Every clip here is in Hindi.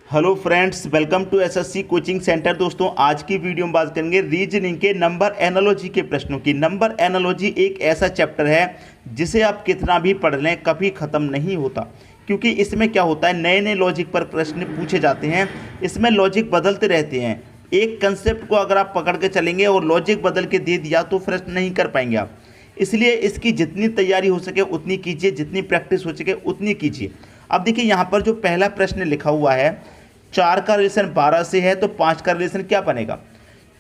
Hello friends, welcome to SSC coaching centre. दोस्तों, आज की वीडियो में बात करेंगे रीजनिंग के नंबर एनालॉजी के प्रश्नों की। नंबर एनालॉजी एक ऐसा चैप्टर है जिसे आप कितना भी पढ़ लें कभी ख़त्म नहीं होता, क्योंकि इसमें क्या होता है, नए नए लॉजिक पर प्रश्न पूछे जाते हैं। इसमें लॉजिक बदलते रहते हैं। एक कंसेप्ट को अगर आप पकड़ के चलेंगे और लॉजिक बदल के दे दिया तो प्रश्न नहीं कर पाएंगे आप। इसलिए इसकी जितनी तैयारी हो सके उतनी कीजिए, जितनी प्रैक्टिस हो सके उतनी कीजिए। अब देखिए, यहाँ पर जो पहला प्रश्न लिखा हुआ है, 4 का रिलेशन 12 से है तो 5 का रिलेशन क्या बनेगा।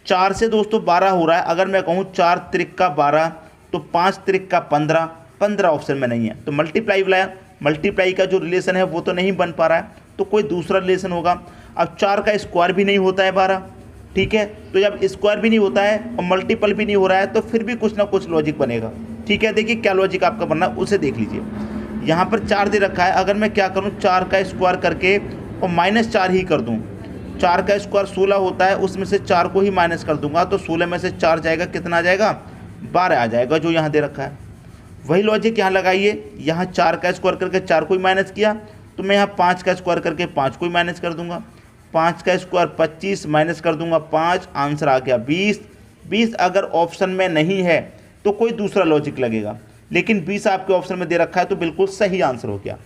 4 से दोस्तों 12 हो रहा है। अगर मैं कहूँ 4 त्रिक का 12 तो 5 त्रिक का 15, 15 ऑप्शन में नहीं है तो मल्टीप्लाई बुलाया। मल्टीप्लाई का जो रिलेशन है वो तो नहीं बन पा रहा है, तो कोई दूसरा रिलेशन होगा। अब 4 का स्क्वायर भी नहीं होता है 12, ठीक है। तो जब स्क्वायर भी नहीं होता है और मल्टीपल भी नहीं हो रहा है तो फिर भी कुछ ना कुछ लॉजिक बनेगा, ठीक है। देखिए क्या लॉजिक आपका बनना है उसे देख लीजिए। यहाँ पर 4 दे रखा है। अगर मैं क्या करूँ, 4 का स्क्वायर करके और -4 ही कर दूं। 4 का स्क्वायर 16 होता है, उसमें से 4 को ही माइनस कर दूंगा तो 16 में से 4 जाएगा, कितना आ जाएगा, 12 आ जाएगा, जो यहाँ दे रखा है। वही लॉजिक यहाँ लगाइए। यहाँ 4 का स्क्वायर करके 4 को ही माइनस किया तो मैं यहाँ 5 का स्क्वायर करके 5 को ही माइनस कर दूंगा। 5 का स्क्वायर 25 माइनस कर दूंगा 5, आंसर आ गया 20। 20 अगर ऑप्शन में नहीं है तो कोई दूसरा लॉजिक लगेगा, लेकिन 20 आपके ऑप्शन में दे रखा है तो बिल्कुल सही आंसर हो गया।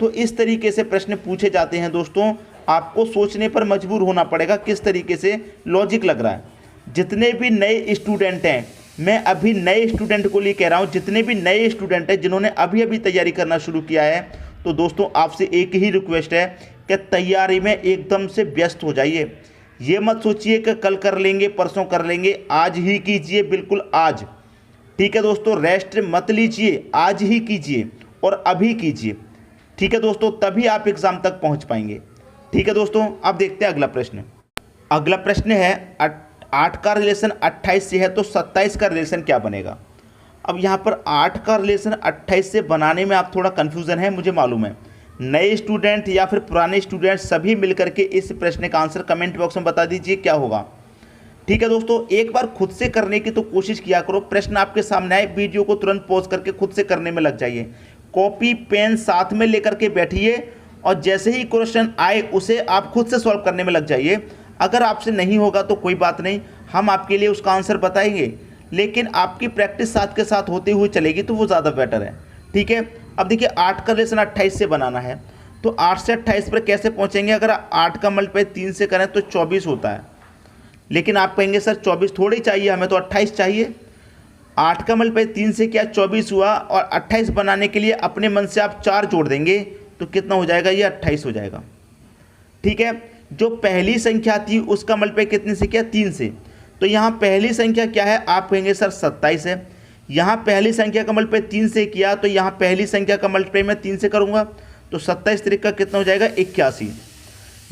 तो इस तरीके से प्रश्न पूछे जाते हैं दोस्तों। आपको सोचने पर मजबूर होना पड़ेगा किस तरीके से लॉजिक लग रहा है। जितने भी नए स्टूडेंट हैं, मैं अभी नए स्टूडेंट को लिए कह रहा हूं, जितने भी नए स्टूडेंट हैं जिन्होंने अभी अभी तैयारी करना शुरू किया है, तो दोस्तों आपसे एक ही रिक्वेस्ट है कि तैयारी में एकदम से व्यस्त हो जाइए। ये मत सोचिए कि कल कर लेंगे, परसों कर लेंगे, आज ही कीजिए, बिल्कुल आज, ठीक है दोस्तों। रेस्ट मत लीजिए, आज ही कीजिए और अभी कीजिए, ठीक है दोस्तों, तभी आप एग्जाम तक पहुंच पाएंगे, ठीक है दोस्तों। अब देखते हैं अगला प्रश्न। अगला प्रश्न है 8 का रिलेशन 28 से है तो 27 का रिलेशन क्या बनेगा। अब यहाँ पर 8 का रिलेशन 28 से बनाने में आप थोड़ा कन्फ्यूज़न है, मुझे मालूम है। नए स्टूडेंट या फिर पुराने स्टूडेंट सभी मिलकर के इस प्रश्न का आंसर कमेंट बॉक्स में बता दीजिए क्या होगा, ठीक है दोस्तों। एक बार खुद से करने की तो कोशिश किया करो। प्रश्न आपके सामने आए, वीडियो को तुरंत पॉज करके खुद से करने में लग जाइए। कॉपी पेन साथ में लेकर के बैठिए और जैसे ही क्वेश्चन आए उसे आप खुद से सॉल्व करने में लग जाइए। अगर आपसे नहीं होगा तो कोई बात नहीं, हम आपके लिए उसका आंसर बताएंगे, लेकिन आपकी प्रैक्टिस साथ के साथ होते हुए चलेगी तो वो ज़्यादा बेटर है, ठीक है। अब देखिए 8 का रिलेशन 28 से बनाना है तो 8 से 28 पर कैसे पहुँचेंगे। अगर 8 का मल्टीप्लाई 3 से करें तो 24 होता है, लेकिन आप कहेंगे सर 24 थोड़ी चाहिए, हमें तो 28 चाहिए। 8 का मल्टीप्लाई 3 से क्या 24 हुआ, और 28 बनाने के लिए अपने मन से आप 4 जोड़ देंगे तो कितना हो जाएगा, ये 28 हो जाएगा, ठीक है। जो पहली संख्या थी उसका मल्टीप्लाई कितने से किया, 3 से, तो यहाँ पहली संख्या क्या है, आप कहेंगे सर 27 है। यहाँ पहली संख्या का मल्टीप्लाई 3 से किया तो यहाँ पहली संख्या का मल्टीप्लाई मैं 3 से करूँगा तो 27 तरीक का कितना हो जाएगा, 81।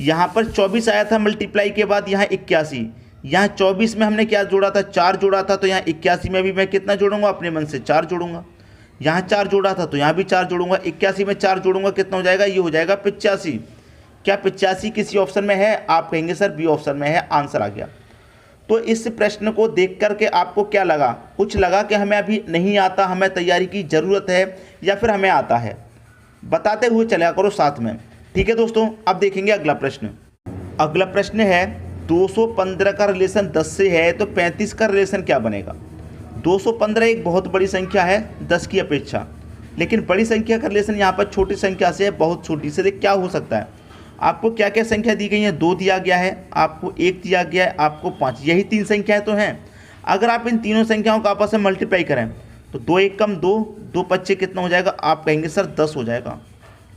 यहाँ पर 24 आया था मल्टीप्लाई के बाद, यहाँ 81। यहाँ 24 में हमने क्या जोड़ा था, 4 जोड़ा था, तो यहाँ 81 में भी मैं कितना जोड़ूंगा, अपने मन से 4 जोड़ूंगा। यहाँ 4 जोड़ा था तो यहाँ भी 4 जोड़ूंगा। 81 में 4 जोड़ूंगा, कितना हो जाएगा, ये हो जाएगा 85। क्या 85 किसी ऑप्शन में है, आप कहेंगे सर बी ऑप्शन में है, आंसर आ गया। तो इस प्रश्न को देख करके आपको क्या लगा, कुछ लगा कि हमें अभी नहीं आता, हमें तैयारी की ज़रूरत है, या फिर हमें आता है, बताते हुए चला करो साथ में, ठीक है दोस्तों। अब देखेंगे अगला प्रश्न। अगला प्रश्न है 215 का रिलेशन 10 से है तो 35 का रिलेशन क्या बनेगा। 215 एक बहुत बड़ी संख्या है 10 की अपेक्षा, लेकिन बड़ी संख्या का रिलेशन यहाँ पर छोटी संख्या से है, बहुत छोटी से। क्या हो सकता है, आपको क्या क्या संख्या दी गई है, 2 दिया गया है, आपको 1 दिया गया है, आपको 5, यही 3 संख्याएं तो हैं। अगर आप इन तीनों संख्याओं का आपस में मल्टीप्लाई करें तो 2 1 कम 2, 2 5 कितना हो जाएगा, आप कहेंगे सर 10 हो जाएगा।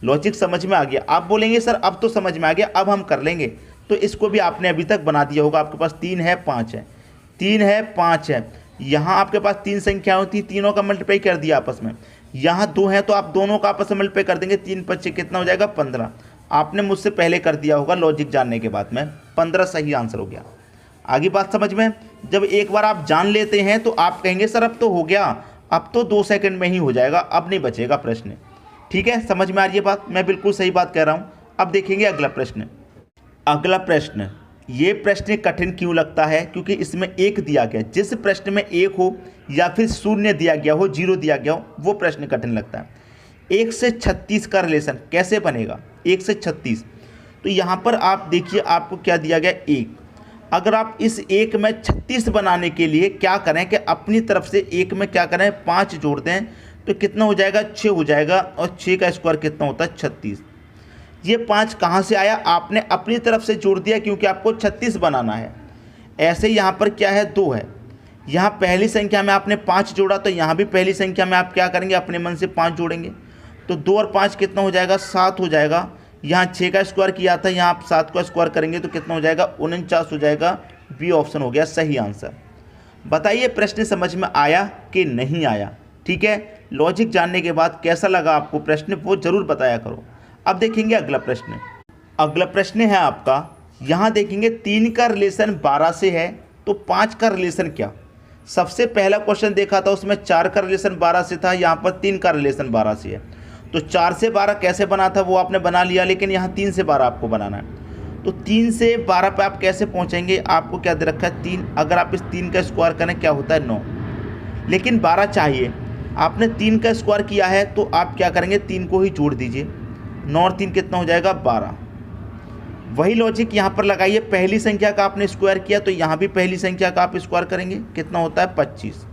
लॉजिक समझ में आ गया। आप बोलेंगे सर अब तो समझ में आ गया, अब हम कर लेंगे, तो इसको भी आपने अभी तक बना दिया होगा। आपके पास 3 है 5 है, 3 है 5 है, यहाँ आपके पास 3 संख्याएं होती, तीनों का मल्टीप्लाई कर दिया आपस में। यहाँ 2 है तो आप दोनों का आपस में मल्टीप्लाई कर देंगे, 3 5 कितना हो जाएगा, 15। आपने मुझसे पहले कर दिया होगा लॉजिक जानने के बाद में, 15 सही आंसर हो गया। आगे बात समझ में। जब एक बार आप जान लेते हैं तो आप कहेंगे सर अब तो हो गया, अब तो 2 सेकंड में ही हो जाएगा, अब नहीं बचेगा प्रश्न, ठीक है। समझ में आ रही है बात, मैं बिल्कुल सही बात कह रहा हूँ। अब देखेंगे अगला प्रश्न। अगला प्रश्न, ये प्रश्न कठिन क्यों लगता है, क्योंकि इसमें 1 दिया गया। जिस प्रश्न में 1 हो या फिर 0 दिया गया हो, 0 दिया गया हो, वो प्रश्न कठिन लगता है। 1 से 36 का रिलेशन कैसे बनेगा, 1 से 36। तो यहाँ पर आप देखिए आपको क्या दिया गया 1। अगर आप इस 1 में 36 बनाने के लिए क्या करें कि अपनी तरफ से 1 में क्या करें 5 जोड़ दें, तो कितना हो जाएगा 6 हो जाएगा, और 6 का स्क्वायर कितना होता है 36। ये 5 कहाँ से आया, आपने अपनी तरफ से जोड़ दिया क्योंकि आपको 36 बनाना है। ऐसे यहाँ पर क्या है 2 है, यहाँ पहली संख्या में आपने 5 जोड़ा, तो यहाँ भी पहली संख्या में आप क्या करेंगे अपने मन से 5 जोड़ेंगे, तो 2 और 5 कितना हो जाएगा 7 हो जाएगा। यहाँ 6 का स्क्वायर किया था, यहाँ आप 7 का स्क्वायर करेंगे तो कितना हो जाएगा 49 हो जाएगा। बी ऑप्शन हो गया सही आंसर। बताइए प्रश्न समझ में आया कि नहीं आया। ठीक है, लॉजिक जानने के बाद कैसा लगा आपको प्रश्न वो ज़रूर बताया करो। अब देखेंगे अगला प्रश्न। अगला प्रश्न है आपका, यहाँ देखेंगे 3 का रिलेशन 12 से है, तो 5 का रिलेशन क्या। सबसे पहला क्वेश्चन देखा था उसमें 4 का रिलेशन 12 से था, यहाँ पर 3 का रिलेशन 12 से है। तो 4 से 12 कैसे बना था वो आपने बना लिया, लेकिन यहाँ 3 से 12 आपको बनाना है। तो 3 से 12 पे आप कैसे पहुँचेंगे, आपको क्या दे रखा है 3। अगर आप इस 3 का स्क्वायर करें क्या होता है 9, लेकिन 12 चाहिए। आपने 3 का स्क्वायर किया है तो आप क्या करेंगे 3 को ही जोड़ दीजिए, 9 और 3 कितना हो जाएगा 12। वही लॉजिक यहाँ पर लगाइए, पहली संख्या का आपने स्क्वायर किया तो यहाँ भी पहली संख्या का आप स्क्वायर करेंगे, कितना होता है 25।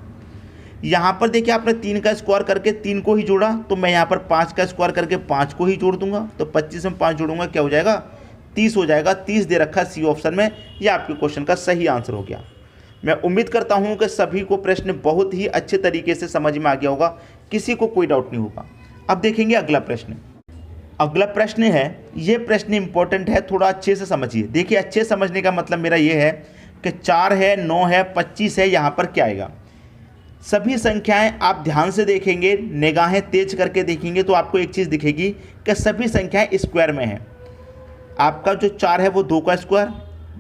यहाँ पर देखिए आपने 3 का स्क्वायर करके 3 को ही जोड़ा, तो मैं यहाँ पर 5 का स्क्वायर करके 5 को ही जोड़ दूंगा, तो 25 में 5 जोड़ूंगा क्या हो जाएगा 30 हो जाएगा। 30 दे रखा है सी ऑप्शन में, यह आपके क्वेश्चन का सही आंसर हो गया। मैं उम्मीद करता हूँ कि सभी को प्रश्न बहुत ही अच्छे तरीके से समझ में आ गया होगा, किसी को कोई डाउट नहीं होगा। अब देखेंगे अगला प्रश्न। अगला प्रश्न है, ये प्रश्न इंपॉर्टेंट है, थोड़ा अच्छे से समझिए। देखिए अच्छे समझने का मतलब मेरा ये है कि 4 है, 9 है, 25 है, यहाँ पर क्या आएगा। सभी संख्याएं आप ध्यान से देखेंगे, निगाहें तेज करके देखेंगे तो आपको एक चीज़ दिखेगी कि सभी संख्याएं स्क्वायर में हैं। आपका जो 4 है वो 2 का स्क्वायर,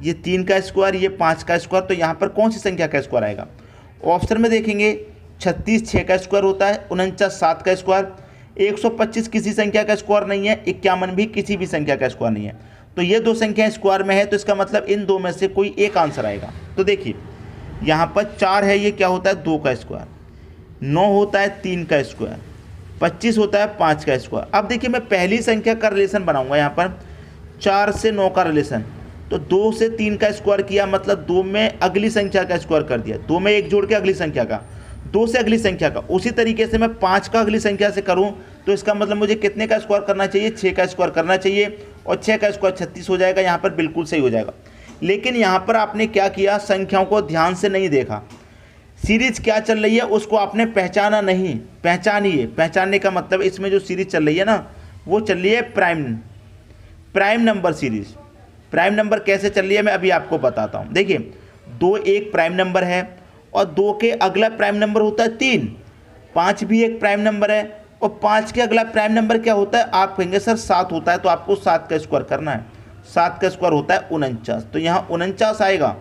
ये 3 का स्क्वायर, ये 5 का स्क्वायर, तो यहाँ पर कौन सी संख्या का स्क्वायर आएगा। ऑप्शन में देखेंगे 36 6 का स्क्वायर होता है, 49 7 का स्क्वायर, 125 किसी संख्या का स्क्वायर नहीं है, 51 भी किसी भी संख्या का स्क्वायर नहीं है। तो ये 2 संख्याएं स्क्वायर में है, तो इसका मतलब इन 2 में से कोई एक आंसर आएगा। तो देखिए यहाँ पर 4 है, ये क्या होता है 2 का स्क्वायर, 9 होता है 3 का स्क्वायर, 25 होता है 5 का स्क्वायर। अब देखिए मैं पहली संख्या का रिलेशन बनाऊंगा, यहाँ पर 4 से 9 का रिलेशन, तो 2 से 3 का स्क्वायर किया, मतलब 2 में अगली संख्या का स्क्वायर कर दिया, 2 में 1 जोड़ के अगली संख्या का, 2 से अगली संख्या का। उसी तरीके से मैं 5 का अगली संख्या से करूं तो इसका मतलब मुझे कितने का स्क्वायर करना चाहिए 6 का स्क्वायर करना चाहिए, और 6 का स्क्वायर 36 हो जाएगा। यहाँ पर बिल्कुल सही हो जाएगा। लेकिन यहाँ पर आपने क्या किया, संख्याओं को ध्यान से नहीं देखा, सीरीज क्या चल रही है उसको आपने पहचाना नहीं। पहचानिए, पहचानने का मतलब इसमें जो सीरीज चल रही है ना वो चल रही है prime number series. Prime number कैसे चल रही है मैं अभी आपको बताता हूँ। देखिए 2 एक प्राइम नंबर है, और 2 के अगला प्राइम नंबर होता है 3, 5 भी एक प्राइम नंबर है, और 5 के अगला प्राइम नंबर क्या होता है, आप कहेंगे सर 7 होता है, तो आपको 7 का स्क्वायर करना है। 7 का स्क्वायर होता है 49, तो यहाँ 49 आएगा।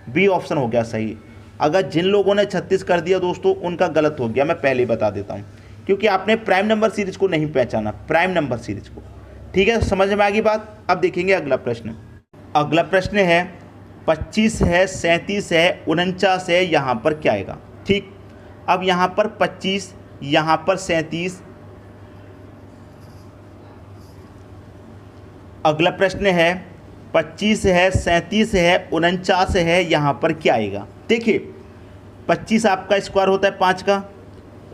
बी ऑप्शन हो गया सही। अगर जिन लोगों ने 36 कर दिया दोस्तों उनका गलत हो गया, मैं पहले ही बता देता हूँ, क्योंकि आपने प्राइम नंबर सीरीज को नहीं पहचाना, प्राइम नंबर सीरीज को। ठीक है, समझ में आ गई बात। अब देखेंगे अगला प्रश्न। अगला प्रश्न है 25 है, 37 है, 49 है, यहाँ पर क्या आएगा। ठीक, अब यहाँ पर 25, यहाँ पर 37। अगला प्रश्न है 25 है, 37 है, 49 है, यहाँ पर क्या आएगा। देखिए 25 आपका स्क्वायर होता है 5 का,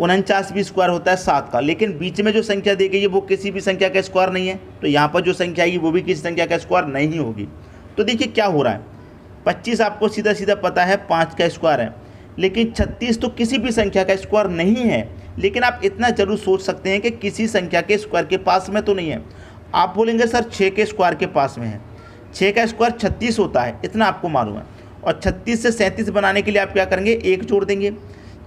49 भी स्क्वायर होता है 7 का, लेकिन बीच में जो संख्या दी गई है वो किसी भी संख्या का स्क्वायर नहीं है, तो यहाँ पर जो संख्या आएगी वो भी किसी संख्या का स्क्वायर नहीं होगी। तो देखिए क्या हो रहा है, 25 आपको सीधा सीधा पता है 5 का स्क्वायर है, लेकिन 36 तो किसी भी संख्या का स्क्वायर नहीं है। लेकिन आप इतना जरूर सोच सकते हैं कि किसी संख्या के स्क्वायर के पास में तो नहीं है। आप बोलेंगे सर 6 के स्क्वायर के पास में है, 6 का स्क्वायर 36 होता है, इतना आपको मालूम है। और 36 से 37 बनाने के लिए आप क्या करेंगे, 1 जोड़ देंगे।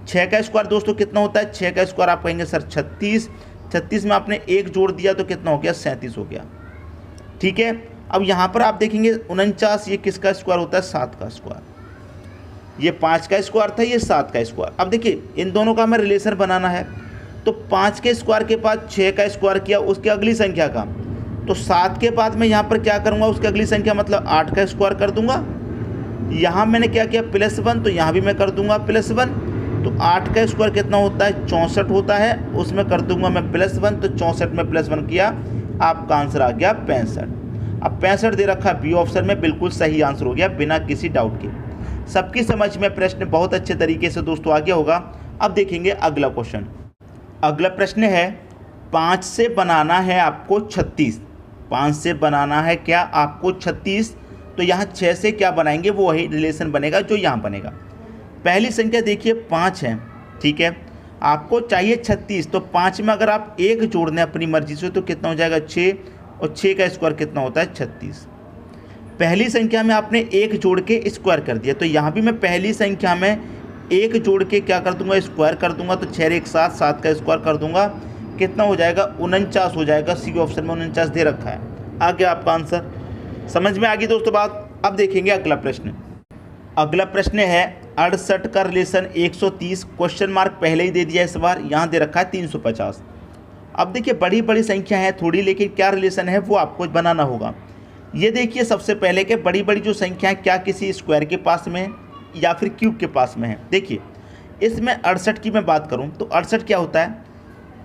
6 का स्क्वायर दोस्तों कितना होता है, 6 का स्क्वायर आप कहेंगे सर 36, 36 में आपने 1 जोड़ दिया तो कितना हो गया, 37 हो गया। ठीक है, अब यहाँ पर आप देखेंगे 49, ये किसका स्क्वायर होता है, 7 का स्क्वायर। ये 5 का स्क्वायर था, ये 7 का स्क्वायर। अब देखिए इन दोनों का हमें रिलेशन बनाना है, तो 5 के स्क्वायर के बाद 6 का स्क्वायर किया उसके अगली संख्या का, तो 7 के बाद मैं यहाँ पर क्या करूँगा, उसकी अगली संख्या मतलब 8 का स्क्वायर कर दूंगा। यहाँ मैंने क्या किया +1, तो यहाँ भी मैं कर दूंगा +1, तो 8 का स्क्वायर कितना होता है, 64 होता है, उसमें कर दूंगा मैं +1, तो 64 में +1 किया, आपका आंसर आ गया 65। अब 65 दे रखा है बी ऑप्शन में, बिल्कुल सही आंसर हो गया बिना किसी डाउट के। सबकी समझ में प्रश्न बहुत अच्छे तरीके से दोस्तों आ गया होगा। अब देखेंगे अगला क्वेश्चन। अगला प्रश्न है 5 से बनाना है आपको 36। 5 से बनाना है क्या आपको 36, तो यहाँ 6 से क्या बनाएंगे वो वही रिलेशन बनेगा जो यहाँ बनेगा। पहली संख्या देखिए 5 है, ठीक है, आपको चाहिए 36, तो 5 में अगर आप 1 जोड़ दें अपनी मर्जी से तो कितना हो जाएगा 6, और 6 का स्क्वायर कितना होता है 36। पहली संख्या में आपने 1 जोड़ के स्क्वायर कर दिया, तो यहाँ भी मैं पहली संख्या में 1 जोड़ के क्या कर दूंगा स्क्वायर कर दूंगा, तो 6 एक 7, 7 का स्क्वायर कर दूंगा, कितना हो जाएगा 49 हो जाएगा। सी ऑप्शन में 49 दे रखा है। आ गया आपका आंसर, समझ में आ गई दोस्तों बात। अब देखेंगे अगला प्रश्न। अगला प्रश्न है 68 का रिलेशन 130, क्वेश्चन मार्क पहले ही दे दिया इस बार, यहाँ दे रखा है 350। अब देखिए बड़ी बड़ी संख्या है थोड़ी, लेकिन क्या रिलेशन है वो आपको बनाना होगा। ये देखिए सबसे पहले कि बड़ी बड़ी जो संख्या है क्या किसी स्क्वायर के पास में है या फिर क्यूब के पास में है। देखिए इसमें 68 की मैं बात करूँ तो 68 क्या होता है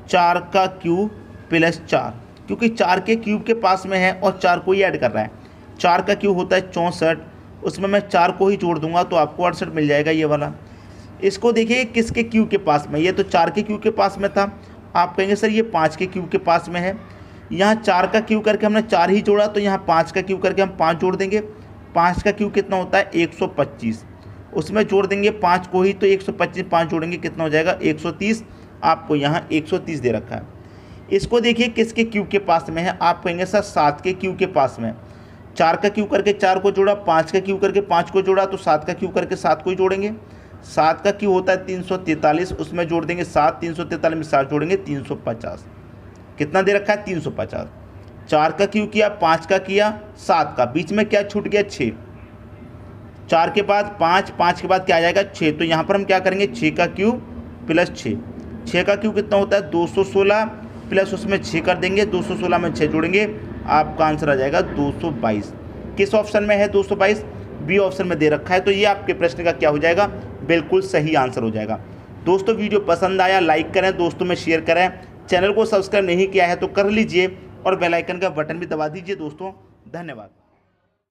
4 का क्यूब प्लस 4, क्योंकि 4 के क्यूब के पास में है और 4 को ही ऐड कर रहा है। 4 का क्यूब होता है 64, उसमें मैं 4 को ही जोड़ दूंगा तो आपको 68 मिल जाएगा ये वाला। इसको देखिए किसके क्यूब के पास में, ये तो 4 के क्यूब के पास में था, आप कहेंगे सर ये 5 के क्यूब के पास में है। यहाँ 4 का क्यूब करके हमने 4 ही जोड़ा, तो यहाँ 5 का क्यूब करके हम 5 जोड़ देंगे। 5 का क्यूब कितना होता है 125, उसमें जोड़ देंगे 5 को ही, तो 125 5 जोड़ेंगे कितना हो जाएगा 130। आपको यहाँ 130 दे रखा है। इसको देखिए किसके क्यूब के पास में है, आप कहेंगे सर 7 के क्यूब के पास में। 4 का क्यूब करके 4 को जोड़ा, 5 का क्यूब करके 5 को जोड़ा, तो 7 का क्यूब करके 7 को ही जोड़ेंगे। 7 का क्यूब होता है 343, उसमें जोड़ देंगे 7, 343 में 7 जोड़ेंगे 350। कितना दे रखा है 350। 4 का क्यूब किया, 5 का किया, 7 का, बीच में क्या छूट गया 6। 4 के बाद 5, 5 के बाद क्या आ जाएगा 6, तो यहाँ पर हम क्या करेंगे 6 का क्यूब प्लस 6। 6 का क्यूब कितना होता है 216 प्लस उसमें 6 कर देंगे, 216 में 6 जोड़ेंगे, आपका आंसर आ जाएगा 222। किस ऑप्शन में है 222, बी ऑप्शन में दे रखा है। तो ये आपके प्रश्न का क्या हो जाएगा, बिल्कुल सही आंसर हो जाएगा। दोस्तों वीडियो पसंद आया लाइक करें, दोस्तों में शेयर करें, चैनल को सब्सक्राइब नहीं किया है तो कर लीजिए और बेल आइकन का बटन भी दबा दीजिए दोस्तों। धन्यवाद।